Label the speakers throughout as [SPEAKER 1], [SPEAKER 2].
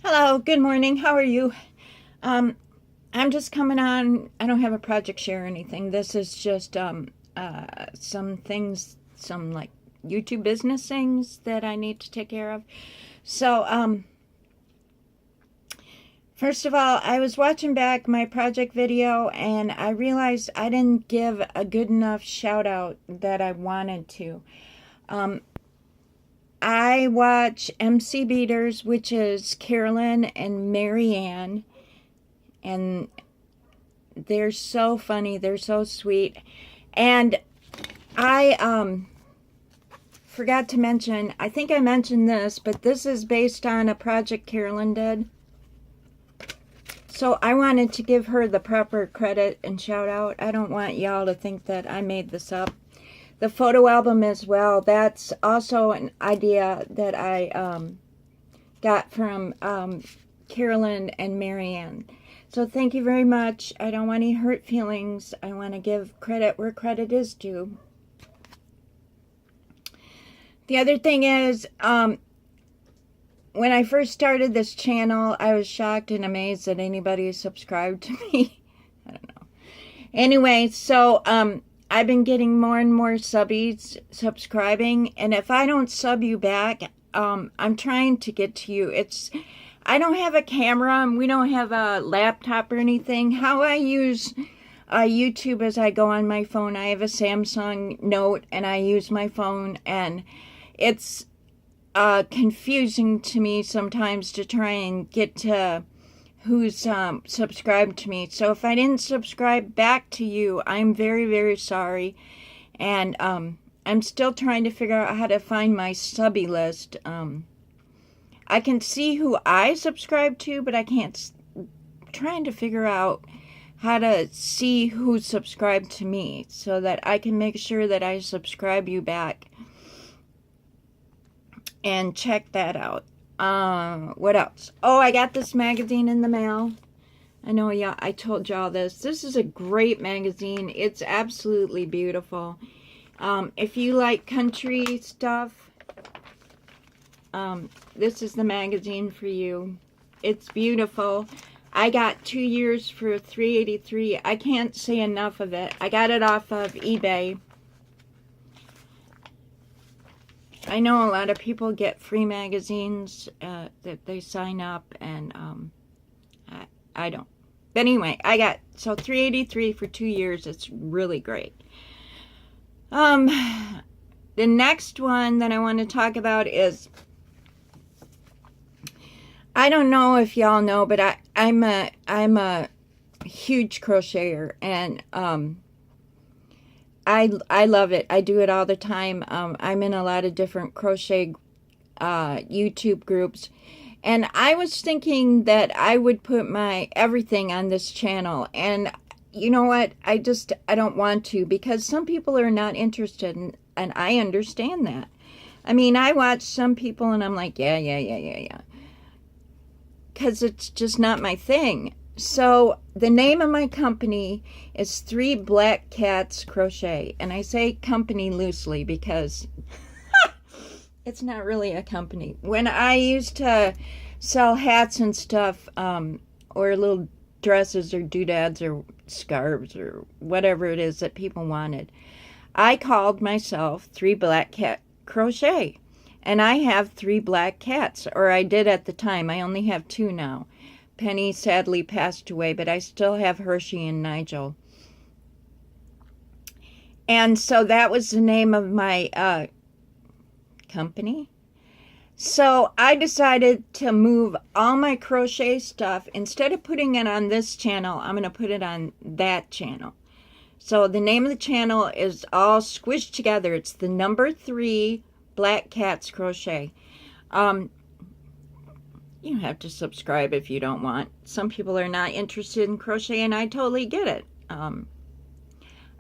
[SPEAKER 1] Hello, good morning. How are you? Um, I'm just coming on. I don't have a project share or anything. This is just some things, some like YouTube business things that I need to take care of. So, first of all, I was watching back my project video and I realized I didn't give a good enough shout out that I wanted to. Um, I watch MC Beaters, which is Carolyn and Marianne, and they're so funny. They're so sweet. And I forgot to mention, I think I mentioned this, but this is based on a project Carolyn did. So I wanted to give her the proper credit and shout out. I don't want y'all to think that I made this up. The photo album as well, that's also an idea that I got from Carolyn and Marianne. So thank you very much. I don't want any hurt feelings. I want to give credit where credit is due. The other thing is, when I first started this channel, I was shocked and amazed that anybody subscribed to me. I don't know. Anyway, so I've been getting more and more subbies subscribing, and if I don't sub you back, I'm trying to get to you. I don't have a camera, and we don't have a laptop or anything. How I use YouTube is I go on my phone. I have a Samsung Note, and I use my phone, and it's confusing to me sometimes to try and get to who's subscribed to me. So if I didn't subscribe back to you, I'm very, very sorry. And I'm still trying to figure out how to find my subby list. I can see who I subscribe to, but I can't. Trying to figure out how to see who subscribed to me so that I can make sure that I subscribe you back and check that out. What else? Oh, I got this magazine in the mail. I know, yeah, I told y'all this. This is a great magazine. It's absolutely beautiful. If you like country stuff, this is the magazine for you. It's beautiful. I got 2 years for $3.83. I can't say enough of it. I got it off of eBay. I know a lot of people get free magazines that they sign up, and I don't. But anyway, I got, so $3.83 for 2 years. It's really great. The next one that I want to talk about is, I don't know if y'all know, but I'm a huge crocheter, and I love it. I do it all the time. I'm in a lot of different crochet YouTube groups, and I was thinking that I would put my everything on this channel, and you know what? I don't want to, because some people are not interested, and I understand that. I mean, I watch some people and I'm like, yeah. Because it's just not my thing. So the name of my company is Three Black Cats Crochet. And I say company loosely because it's not really a company. When I used to sell hats and stuff, or little dresses or doodads or scarves or whatever it is that people wanted, I called myself Three Black Cat Crochet. And I have 3 black cats, or I did at the time. I only have 2 now. Penny sadly passed away, but I still have Hershey and Nigel. And so that was the name of my company. So I decided to move all my crochet stuff. Instead of putting it on this channel, I'm going to put it on that channel. So the name of the channel is all squished together. It's the number 3 Black Cats Crochet. You don't have to subscribe if you don't want. Some people are not interested in crochet, and I totally get it.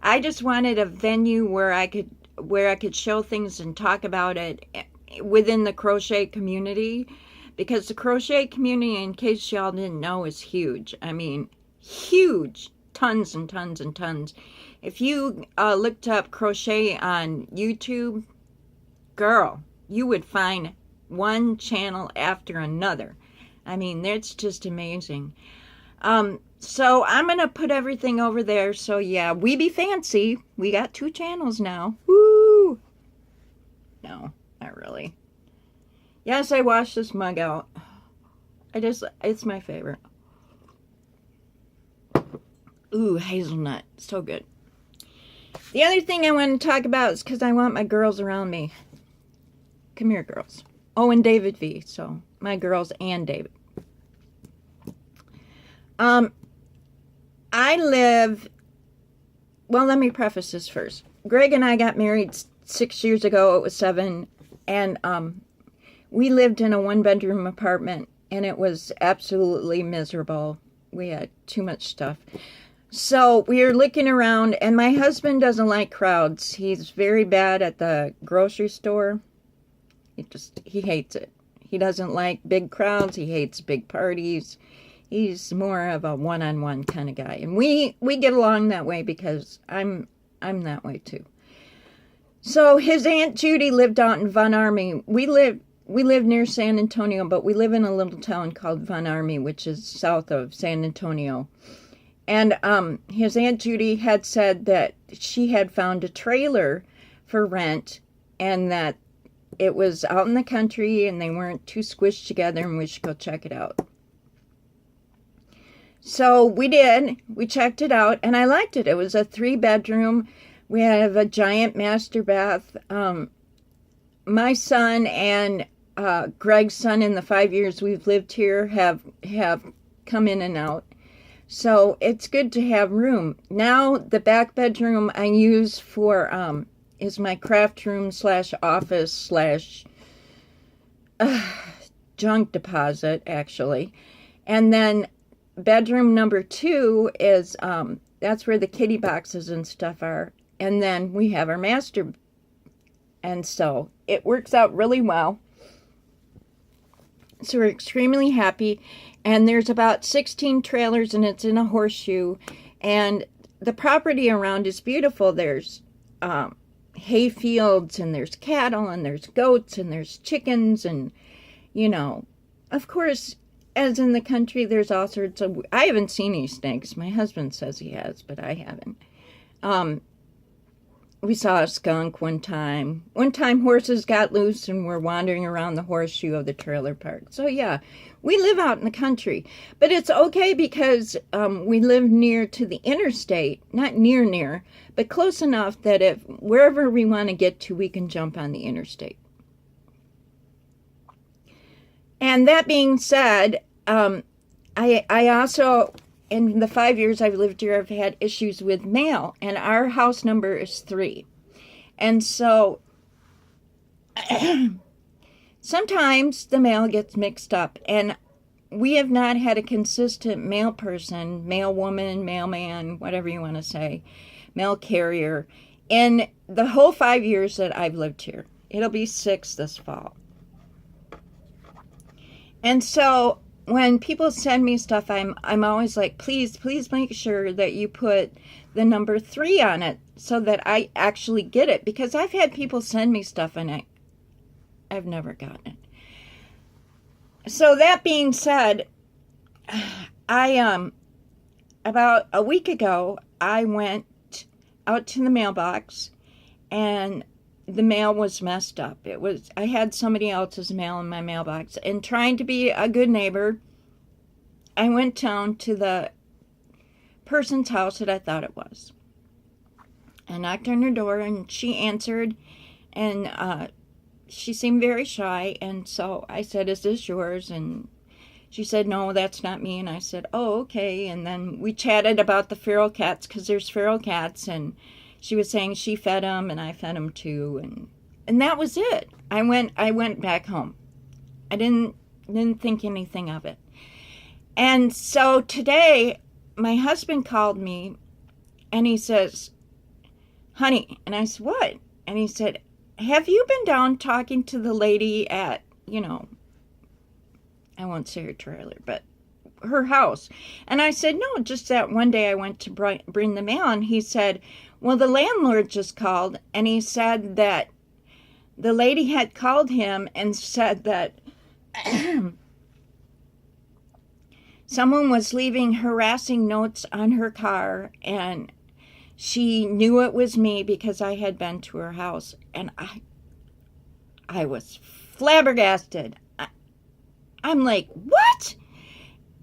[SPEAKER 1] I just wanted a venue where I could show things and talk about it within the crochet community, because the crochet community, in case y'all didn't know, is huge. I mean, huge. Tons and tons and tons. If you looked up crochet on YouTube, girl, you would find one channel after another. I mean, that's just amazing. So I'm going to put everything over there. So yeah, we be fancy. We got 2 channels now. Woo! No, not really. Yes, I washed this mug out. It's my favorite. Ooh, hazelnut. So good. The other thing I want to talk about is because I want my girls around me. Come here, girls. Oh, and David V. So, my girls and David. I live... Well, let me preface this first. Greg and I got married 6 years ago. It was 7. And we lived in a 1-bedroom apartment. And it was absolutely miserable. We had too much stuff. So we were looking around, and my husband doesn't like crowds. He's very bad at the grocery store. He hates it. He doesn't like big crowds. He hates big parties. He's more of a one-on-one kind of guy. And we get along that way because I'm that way too. So his Aunt Judy lived out in Von Army. We live near San Antonio, but we live in a little town called Von Army, which is south of San Antonio. And his Aunt Judy had said that she had found a trailer for rent and that it was out in the country and they weren't too squished together and we should go check it out. So we did. We checked it out and I liked it. It was a 3-bedroom. We have a giant master bath. My son and Greg's son in the 5 years we've lived here have come in and out. So it's good to have room. Now the back bedroom I use for is my craft room / office / junk deposit actually. And then bedroom number 2 is that's where the kitty boxes and stuff are. And then we have our master. And so it works out really well. So we're extremely happy. And there's about 16 trailers and it's in a horseshoe. And the property around is beautiful. There's hay fields and there's cattle and there's goats and there's chickens. And, you know, of course, as in the country, there's all sorts of... I haven't seen any snakes. My husband says he has, but I haven't. We saw a skunk one time. One time horses got loose and were wandering around the horseshoe of the trailer park. So yeah, we live out in the country. But it's okay because we live near to the interstate. Not near, but close enough that if wherever we want to get to, we can jump on the interstate. And that being said, I also... in the 5 years I've lived here, I've had issues with mail, and our house number is 3. And so sometimes the mail gets mixed up, and we have not had a consistent mail person, mail woman, mailman, whatever you want to say, mail carrier, in the whole 5 years that I've lived here. It'll be 6 this fall. And so when people send me stuff, I'm always like, please make sure that you put the number 3 on it so that I actually get it. Because I've had people send me stuff and I've never gotten it. So that being said, about a week ago, I went out to the mailbox and the mail was messed up. I had somebody else's mail in my mailbox, and trying to be a good neighbor, I went down to the person's house that I thought it was. I knocked on her door and she answered, and she seemed very shy, and so I said, "Is this yours?" And she said, "No, that's not me." And I said, "Oh, okay." And then we chatted about the feral cats, because there's feral cats, and she was saying she fed them, and I fed them too, and that was it. I went back home. I didn't think anything of it. And so today, my husband called me, and he says, "Honey," and I said, "What?" And he said, "Have you been down talking to the lady at, I won't say her trailer, but her house?" And I said, "No, just that one day I went to bring the mail." And he said, "Well, the landlord just called, and he said that the lady had called him and said that someone was leaving harassing notes on her car, and she knew it was me because I had been to her house, and I was flabbergasted. I'm like, what?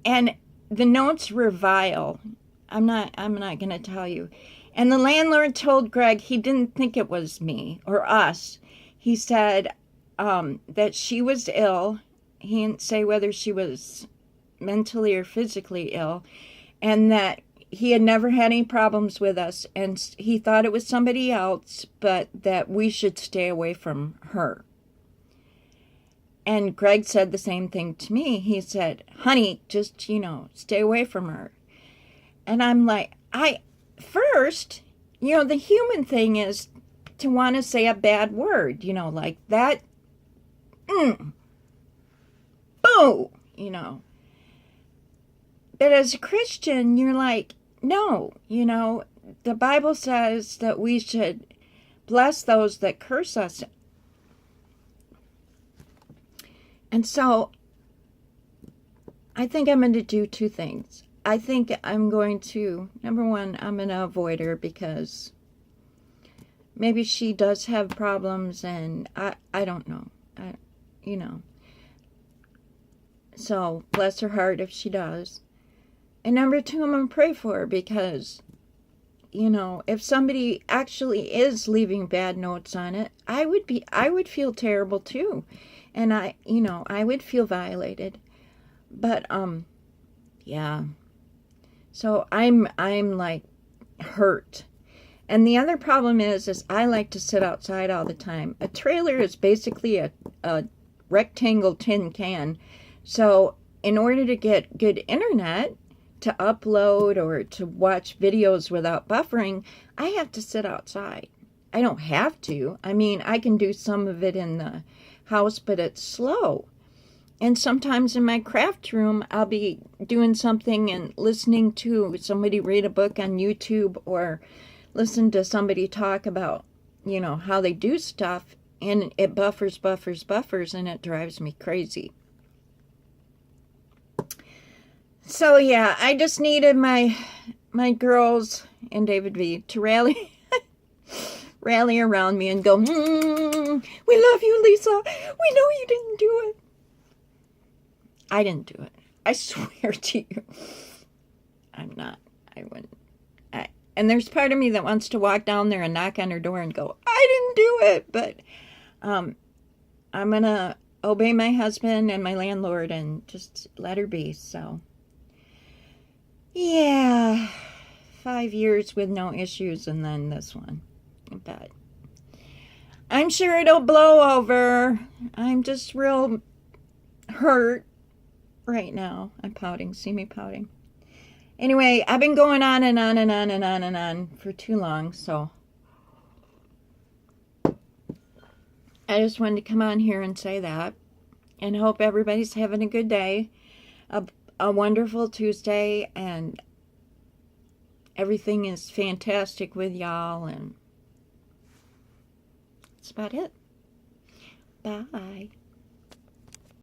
[SPEAKER 1] And the notes were vile. I'm not going to tell you. And the landlord told Greg he didn't think it was me or us. He said that she was ill. He didn't say whether she was mentally or physically ill, and that he had never had any problems with us, and he thought it was somebody else, but that we should stay away from her. And Greg said the same thing to me. He said, honey, just, stay away from her. And I'm like, first, the human thing is to want to say a bad word, like that, boo, But as a Christian, you're like, no, the Bible says that we should bless those that curse us. And so I think I'm going to do two things. I think I'm going to, number one, I'm going to avoid her because maybe she does have problems, and I don't know. So bless her heart if she does. And number two, I'm going to pray for her because, if somebody actually is leaving bad notes on it, I would feel terrible too. And I would feel violated. But, yeah. So I'm like hurt. And the other problem is I like to sit outside all the time. A trailer is basically a rectangle tin can. So in order to get good internet, to upload or to watch videos without buffering, I have to sit outside. I don't have to. I mean, I can do some of it in the house, but it's slow. And sometimes in my craft room, I'll be doing something and listening to somebody read a book on YouTube or listen to somebody talk about, how they do stuff, and it buffers, and it drives me crazy. So yeah, I just needed my girls and David V to rally around me and go, we love you, Lisa. We know you didn't do it. I didn't do it. I swear to you. I'm not. I wouldn't. And there's part of me that wants to walk down there and knock on her door and go, I didn't do it. But I'm going to obey my husband and my landlord and just let her be. So, yeah, 5 years with no issues, and then this one. But I'm sure it'll blow over. I'm just real hurt right now. I'm pouting. See me pouting. Anyway, I've been going on and on and on and on and on for too long, so I just wanted to come on here and say that, and hope everybody's having a good day, a wonderful Tuesday, and everything is fantastic with y'all, and that's about it. Bye.